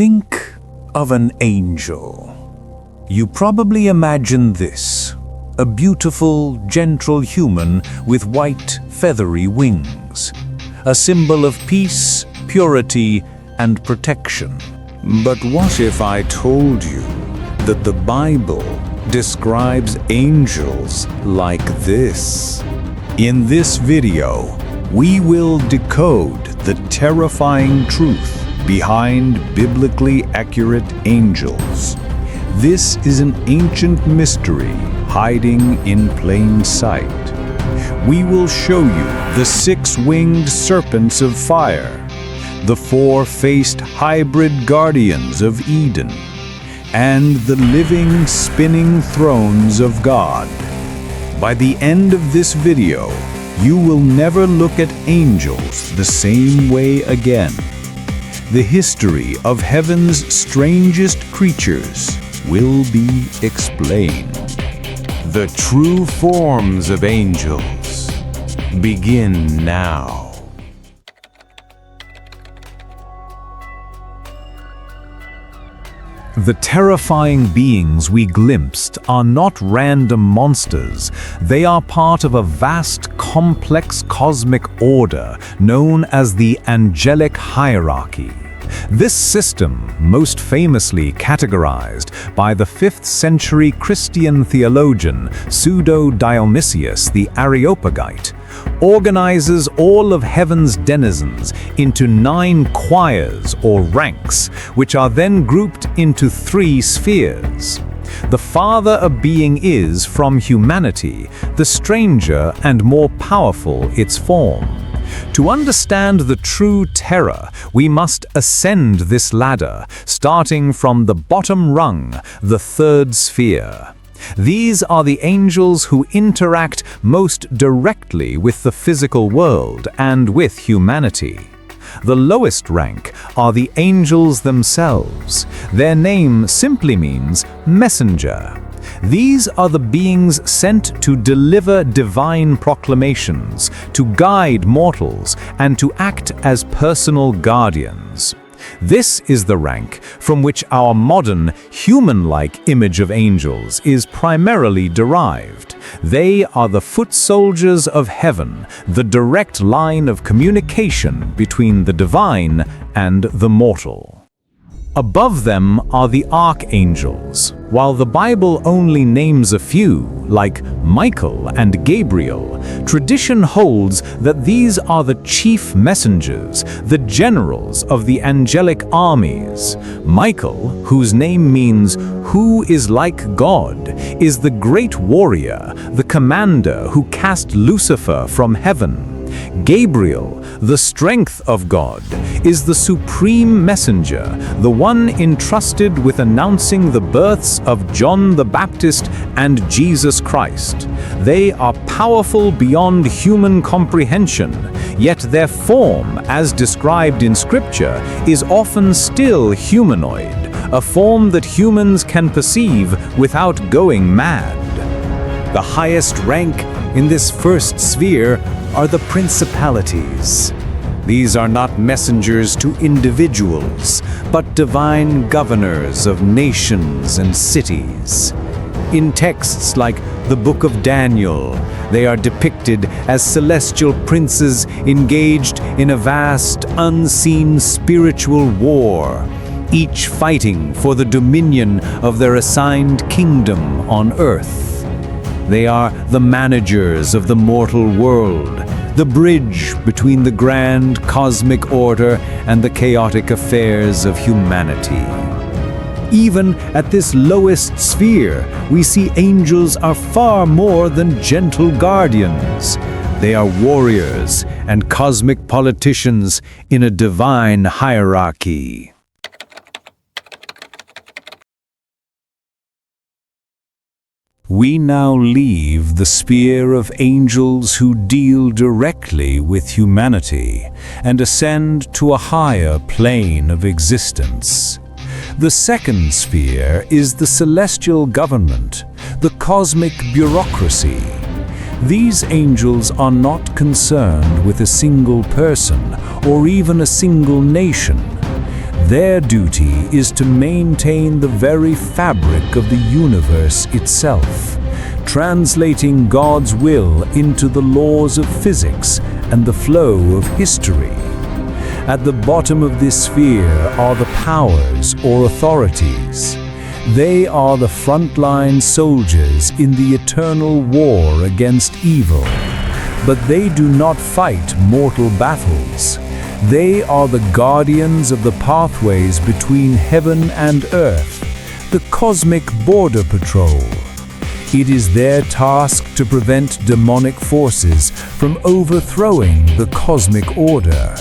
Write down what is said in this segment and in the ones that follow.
Think of an angel. You probably imagine this: a beautiful, gentle human with white, feathery wings, a symbol of peace, purity, and protection. But what if I told you that the Bible describes angels like this? In this video, we will decode the terrifying truth behind biblically accurate angels. This is an ancient mystery hiding in plain sight. We will show you the six-winged serpents of fire, the four-faced hybrid guardians of Eden, and the living, spinning thrones of God. By the end of this video, you will never look at angels the same way again. The history of heaven's strangest creatures will be explained. The true forms of angels begin now. The terrifying beings we glimpsed are not random monsters. They are part of a vast, complex cosmic order known as the Angelic Hierarchy. This system, most famously categorized by the 5th century Christian theologian Pseudo-Dionysius the Areopagite, organizes all of heaven's denizens into 9 choirs or ranks, which are then grouped into 3 spheres. The farther a being is from humanity, the stranger and more powerful its form. To understand the true terror, we must ascend this ladder, starting from the bottom rung, the 3rd sphere. These are the angels who interact most directly with the physical world and with humanity. The lowest rank are the angels themselves. Their name simply means messenger. These are the beings sent to deliver divine proclamations, to guide mortals, and to act as personal guardians. This is the rank from which our modern, human-like image of angels is primarily derived. They are the foot soldiers of heaven, the direct line of communication between the divine and the mortal. Above them are the archangels. While the Bible only names a few, like Michael and Gabriel, tradition holds that these are the chief messengers, the generals of the angelic armies. Michael, whose name means "who is like God," is the great warrior, the commander who cast Lucifer from heaven. Gabriel, the strength of God, is the supreme messenger, the one entrusted with announcing the births of John the Baptist and Jesus Christ. They are powerful beyond human comprehension, yet their form, as described in Scripture, is often still humanoid, a form that humans can perceive without going mad. The highest rank in this first sphere are the principalities. These are not messengers to individuals, but divine governors of nations and cities. In texts like the Book of Daniel, they are depicted as celestial princes engaged in a vast, unseen spiritual war, each fighting for the dominion of their assigned kingdom on earth. They are the managers of the mortal world, the bridge between the grand cosmic order and the chaotic affairs of humanity. Even at this lowest sphere, we see angels are far more than gentle guardians. They are warriors and cosmic politicians in a divine hierarchy. We now leave the sphere of angels who deal directly with humanity and ascend to a higher plane of existence. The second sphere is the celestial government, the cosmic bureaucracy. These angels are not concerned with a single person or even a single nation. Their duty is to maintain the very fabric of the universe itself, translating God's will into the laws of physics and the flow of history. At the bottom of this sphere are the powers or authorities. They are the frontline soldiers in the eternal war against evil. But they do not fight mortal battles. They are the guardians of the pathways between heaven and earth, the cosmic border patrol. It is their task to prevent demonic forces from overthrowing the cosmic order.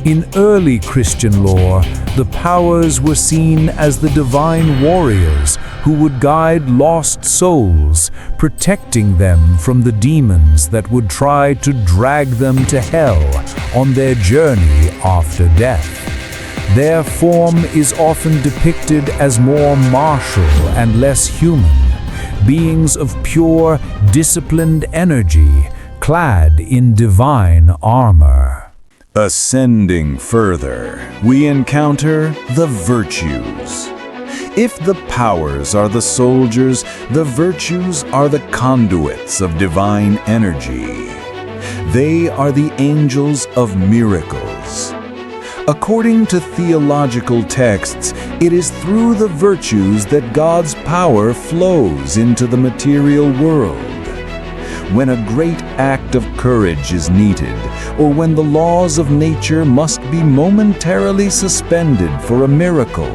In early Christian lore, the powers were seen as the divine warriors who would guide lost souls, protecting them from the demons that would try to drag them to hell on their journey after death. Their form is often depicted as more martial and less human, beings of pure, disciplined energy, clad in divine armor. Ascending further, we encounter the virtues. If the powers are the soldiers, the virtues are the conduits of divine energy. They are the angels of miracles. According to theological texts, it is through the virtues that God's power flows into the material world. When a great act of courage is needed, or when the laws of nature must be momentarily suspended for a miracle,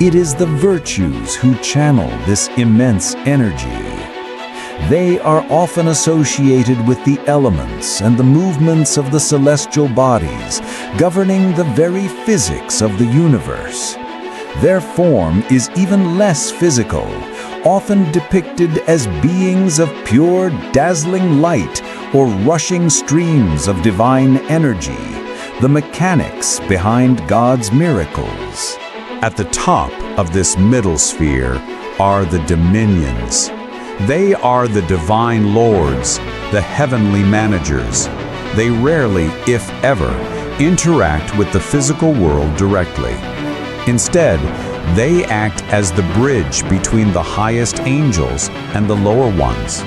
it is the virtues who channel this immense energy. They are often associated with the elements and the movements of the celestial bodies, governing the very physics of the universe. Their form is even less physical, often depicted as beings of pure, dazzling light or rushing streams of divine energy, the mechanics behind God's miracles. At the top of this middle sphere are the dominions. They are the divine lords, the heavenly managers. They rarely, if ever, interact with the physical world directly. Instead, they act as the bridge between the highest angels and the lower ones.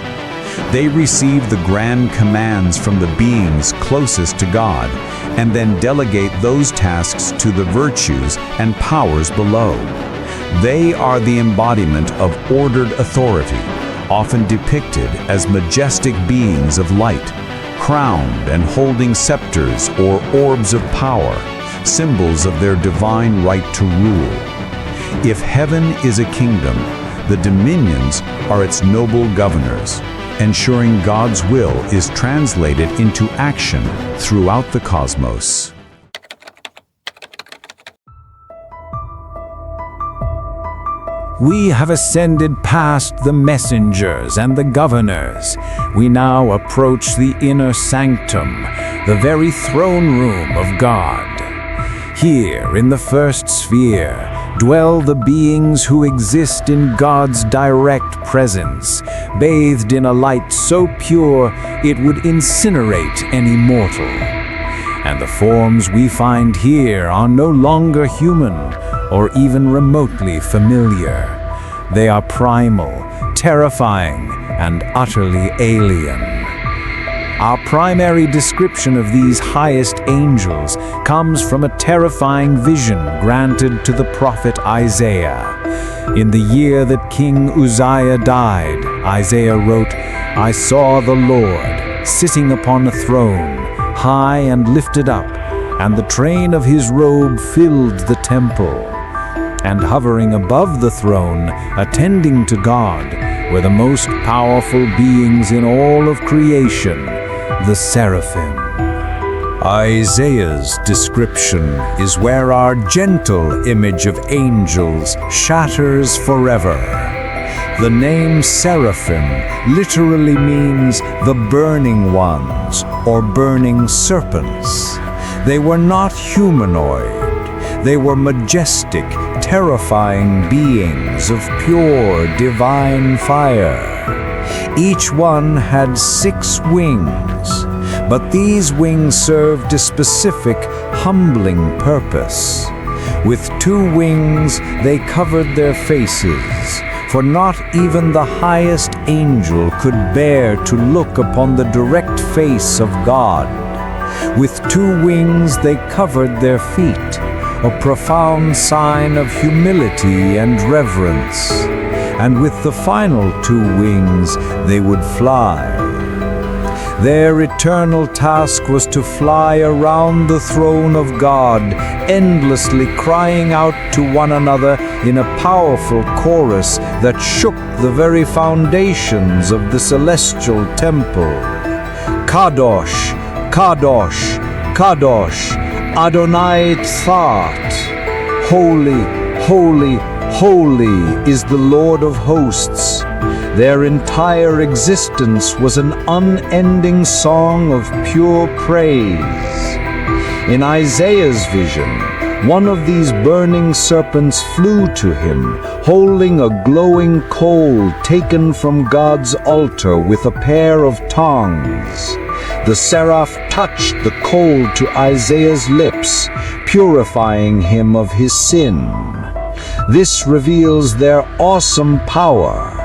They receive the grand commands from the beings closest to God, and then delegate those tasks to the virtues and powers below. They are the embodiment of ordered authority, often depicted as majestic beings of light, crowned and holding scepters or orbs of power, symbols of their divine right to rule. If heaven is a kingdom, the dominions are its noble governors, ensuring God's will is translated into action throughout the cosmos. We have ascended past the messengers and the governors. We now approach the inner sanctum, the very throne room of God. Here, in the first sphere, dwell the beings who exist in God's direct presence, bathed in a light so pure it would incinerate any mortal. And the forms we find here are no longer human or even remotely familiar. They are primal, terrifying, and utterly alien. Our primary description of these highest angels comes from a terrifying vision granted to the prophet Isaiah. In the year that King Uzziah died, Isaiah wrote, "I saw the Lord sitting upon a throne, high and lifted up, and the train of his robe filled the temple. And hovering above the throne, attending to God, were the most powerful beings in all of creation, the Seraphim." Isaiah's description is where our gentle image of angels shatters forever. The name Seraphim literally means the burning ones or burning serpents. They were not humanoid. They were majestic, terrifying beings of pure divine fire. Each one had 6 wings, but these wings served a specific, humbling purpose. With 2 wings they covered their faces, for not even the highest angel could bear to look upon the direct face of God. With 2 wings they covered their feet, a profound sign of humility and reverence. And with the final 2 wings they would fly. Their eternal task was to fly around the throne of God, endlessly crying out to one another in a powerful chorus that shook the very foundations of the celestial temple. Kadosh, Kadosh, Kadosh, Adonai Tzfat. Holy, holy, holy is the Lord of hosts. Their entire existence was an unending song of pure praise. In Isaiah's vision, one of these burning serpents flew to him, holding a glowing coal taken from God's altar with a pair of tongs. The seraph touched the coal to Isaiah's lips, purifying him of his sin. This reveals their awesome power.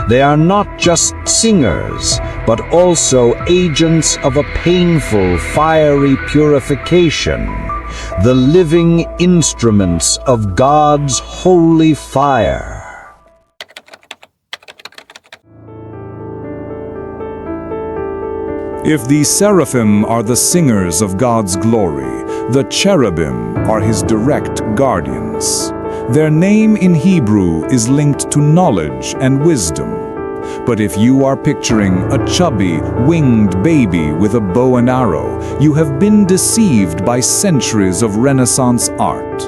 They are not just singers, but also agents of a painful, fiery purification, the living instruments of God's holy fire. If the Seraphim are the singers of God's glory, the Cherubim are his direct guardians. Their name in Hebrew is linked to knowledge and wisdom. But if you are picturing a chubby, winged baby with a bow and arrow, you have been deceived by centuries of Renaissance art.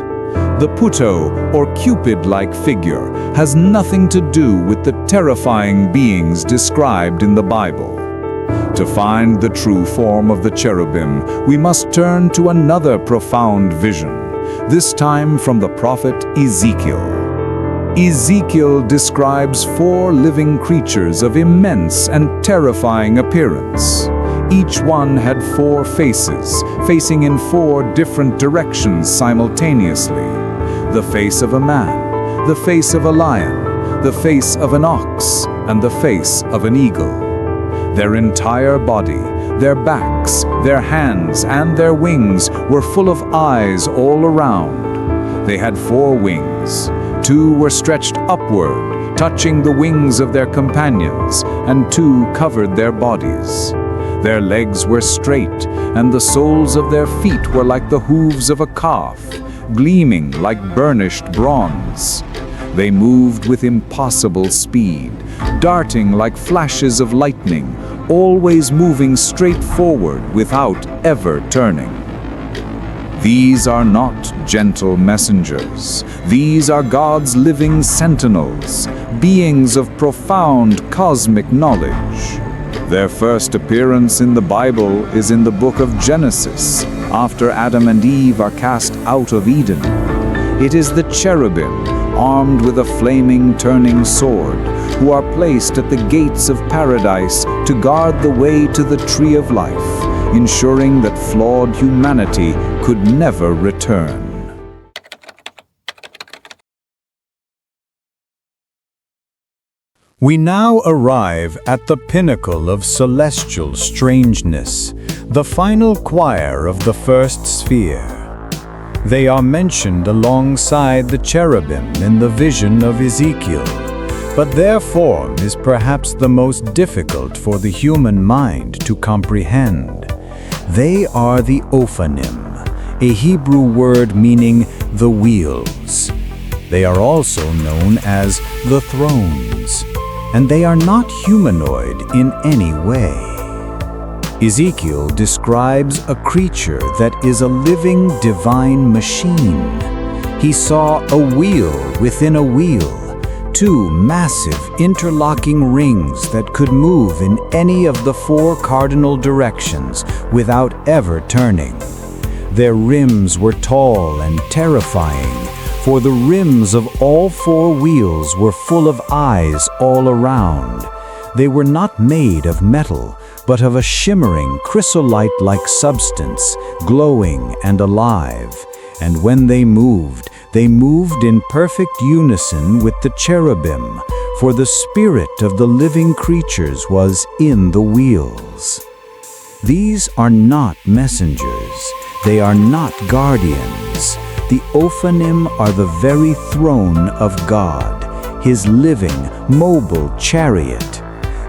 The Puto, or Cupid-like figure, has nothing to do with the terrifying beings described in the Bible. To find the true form of the cherubim, we must turn to another profound vision, this time from the prophet Ezekiel. Ezekiel describes 4 living creatures of immense and terrifying appearance. Each one had 4 faces, facing in 4 different directions simultaneously. The face of a man, the face of a lion, the face of an ox, and the face of an eagle. Their entire body, their backs, their hands, and their wings were full of eyes all around. They had 4 wings. 2 were stretched upward, touching the wings of their companions, and 2 covered their bodies. Their legs were straight, and the soles of their feet were like the hooves of a calf, gleaming like burnished bronze. They moved with impossible speed, darting like flashes of lightning, always moving straight forward without ever turning. These are not gentle messengers. These are God's living sentinels, beings of profound cosmic knowledge. Their first appearance in the Bible is in the book of Genesis, after Adam and Eve are cast out of Eden. It is the cherubim, armed with a flaming turning sword, who are placed at the gates of paradise to guard the way to the tree of life, ensuring that flawed humanity could never return. We now arrive at the pinnacle of celestial strangeness, the final choir of the first sphere. They are mentioned alongside the cherubim in the vision of Ezekiel, but their form is perhaps the most difficult for the human mind to comprehend. They are the Ophanim, a Hebrew word meaning the wheels. They are also known as the thrones, and they are not humanoid in any way. Ezekiel describes a creature that is a living divine machine. He saw a wheel within a wheel, 2 massive interlocking rings that could move in any of the 4 cardinal directions without ever turning. Their rims were tall and terrifying, for the rims of all 4 wheels were full of eyes all around. They were not made of metal, but of a shimmering chrysolite-like substance, glowing and alive. and when they moved in perfect unison with the cherubim, for the spirit of the living creatures was in the wheels. These are not messengers, they are not guardians. The Ophanim are the very throne of God, His living, mobile chariot.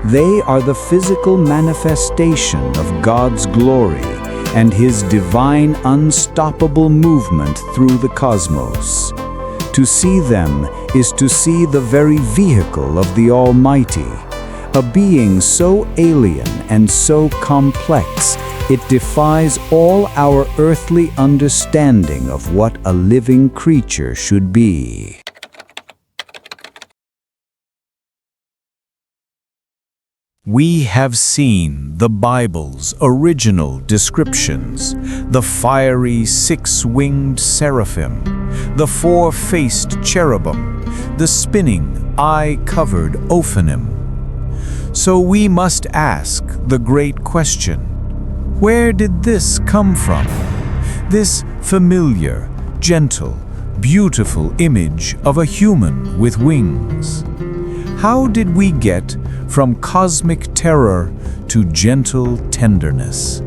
They are the physical manifestation of God's glory and His divine unstoppable movement through the cosmos. To see them is to see the very vehicle of the Almighty, a being so alien and so complex, it defies all our earthly understanding of what a living creature should be. We have seen the Bible's original descriptions, the fiery six-winged seraphim, the four-faced cherubim, the spinning, eye-covered Ophanim. So we must ask the great question, where did this come from? This familiar, gentle, beautiful image of a human with wings. How did we get from cosmic terror to gentle tenderness?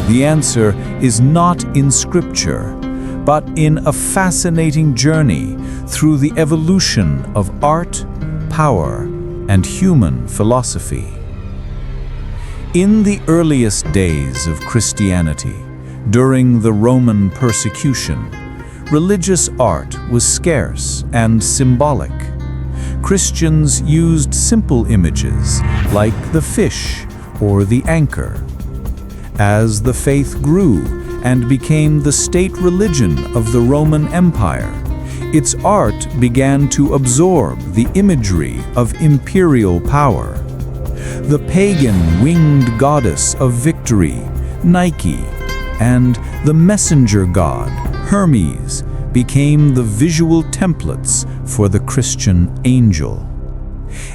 The answer is not in Scripture, but in a fascinating journey through the evolution of art, power, and human philosophy. In the earliest days of Christianity, during the Roman persecution, religious art was scarce and symbolic. Christians used simple images like the fish or the anchor. As the faith grew and became the state religion of the Roman Empire, its art began to absorb the imagery of imperial power. The pagan winged goddess of victory, Nike, and the messenger god, Hermes, became the visual templates for the Christian angel.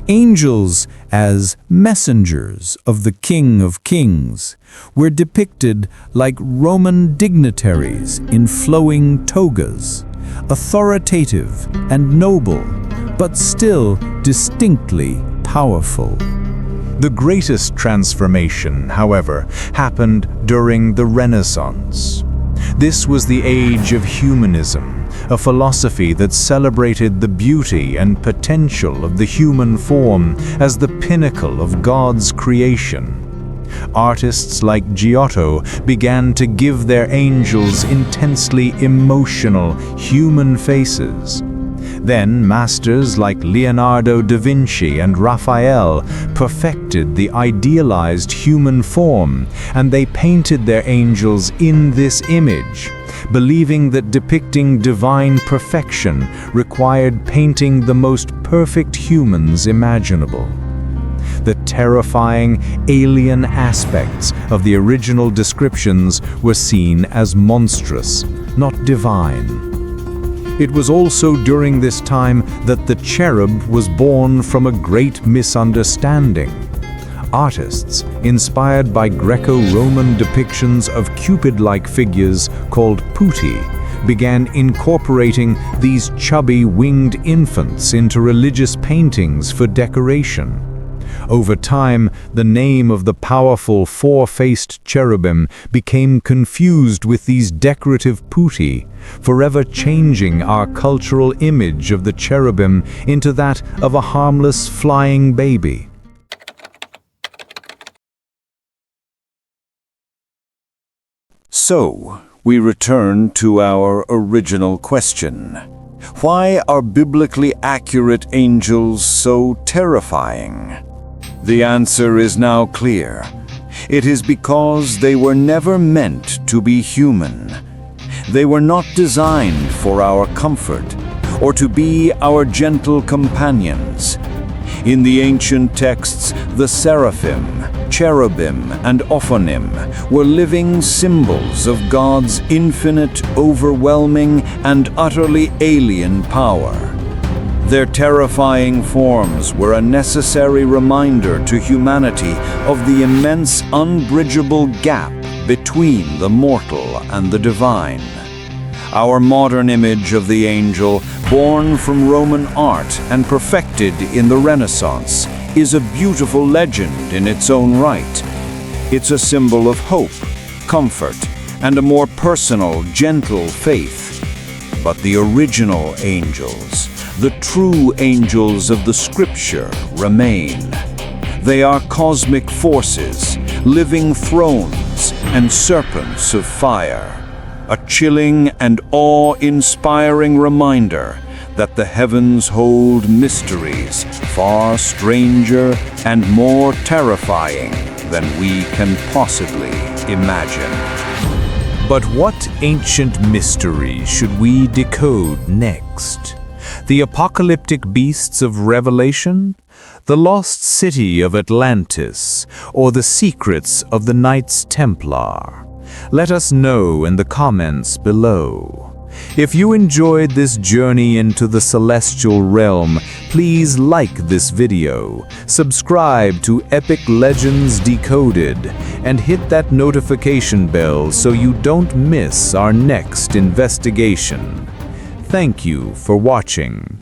Angels, as messengers of the King of Kings, were depicted like Roman dignitaries in flowing togas, authoritative and noble, but still distinctly powerful. The greatest transformation, however, happened during the Renaissance. This was the age of humanism, a philosophy that celebrated the beauty and potential of the human form as the pinnacle of God's creation. Artists like Giotto began to give their angels intensely emotional, human faces. Then masters like Leonardo da Vinci and Raphael perfected the idealized human form, and they painted their angels in this image, believing that depicting divine perfection required painting the most perfect humans imaginable. The terrifying, alien aspects of the original descriptions were seen as monstrous, not divine. It was also during this time that the cherub was born from a great misunderstanding. Artists, inspired by Greco-Roman depictions of Cupid-like figures called putti, began incorporating these chubby winged infants into religious paintings for decoration. Over time, the name of the powerful four-faced cherubim became confused with these decorative putti, forever changing our cultural image of the cherubim into that of a harmless flying baby. So, we return to our original question. Why are biblically accurate angels so terrifying? The answer is now clear. It is because they were never meant to be human. They were not designed for our comfort or to be our gentle companions. In the ancient texts, the Seraphim, Cherubim, and Ophanim were living symbols of God's infinite, overwhelming, and utterly alien power. Their terrifying forms were a necessary reminder to humanity of the immense, unbridgeable gap between the mortal and the divine. Our modern image of the angel, born from Roman art and perfected in the Renaissance, is a beautiful legend in its own right. It's a symbol of hope, comfort, and a more personal, gentle faith. But the original angels, the true angels of the Scripture, remain. They are cosmic forces, living thrones, and serpents of fire. A chilling and awe-inspiring reminder that the heavens hold mysteries far stranger and more terrifying than we can possibly imagine. But what ancient mystery should we decode next? The apocalyptic beasts of Revelation? The lost city of Atlantis? Or the secrets of the Knights Templar? Let us know in the comments below. If you enjoyed this journey into the celestial realm, please like this video, subscribe to Epic Legends Decoded, and hit that notification bell so you don't miss our next investigation. Thank you for watching.